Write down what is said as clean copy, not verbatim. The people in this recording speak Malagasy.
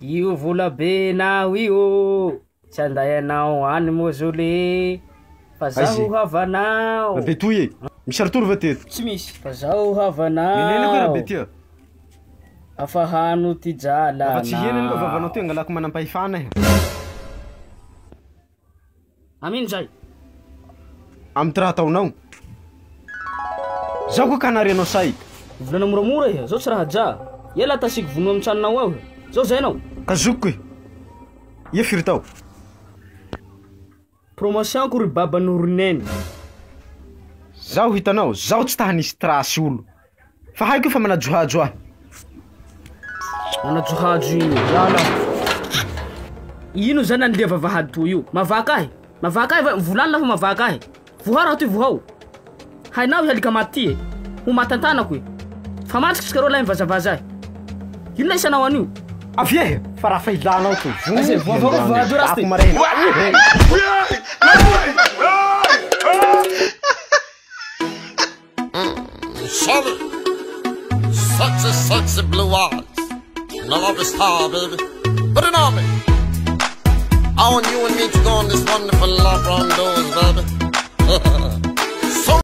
Io vola be nao io. Tsy anday anao any moa zole. Fa zaho havanao. Be toy misy artoro va teto. Tsy misy. Fa zaho havanao. Menene koa raha be tia. Afahano ty jala. Fa tsy henany koa vavanao ty angalako manampahifana e. Amino zay. Amy ty raha ataonao. Zaho koa kanarenao say. Volana moramora iha, zao tsy raha ja. Ela tasiko vono amy tranonao ao. Zao zay nao. Kazoko e. Ia firy tao. Promotion ko ry baba noroneny. Zaho hitanao, zaho tsy tahanisy trasy olo. Fa haiko fa manajohajo ahy. Nanajohajo ino? Lala. Ino zany andeha vavahady to io? Mavaka ahy. Mavaka ahy volany lafa mavaka ahy. Vohara aty vohao. Hainao ihalika maty e. Ho matantanako e. Fa matsiky tsika rô lahy mivazavaza ahy. Ino na isanao anio? Avie, fa raha failanao to. Ase voavao rasty. Ako marena. Sorry. Sexy blue eyes. No love is hard, baby. Put it on me. I want you and me to go on this wonderful love round doors, baby.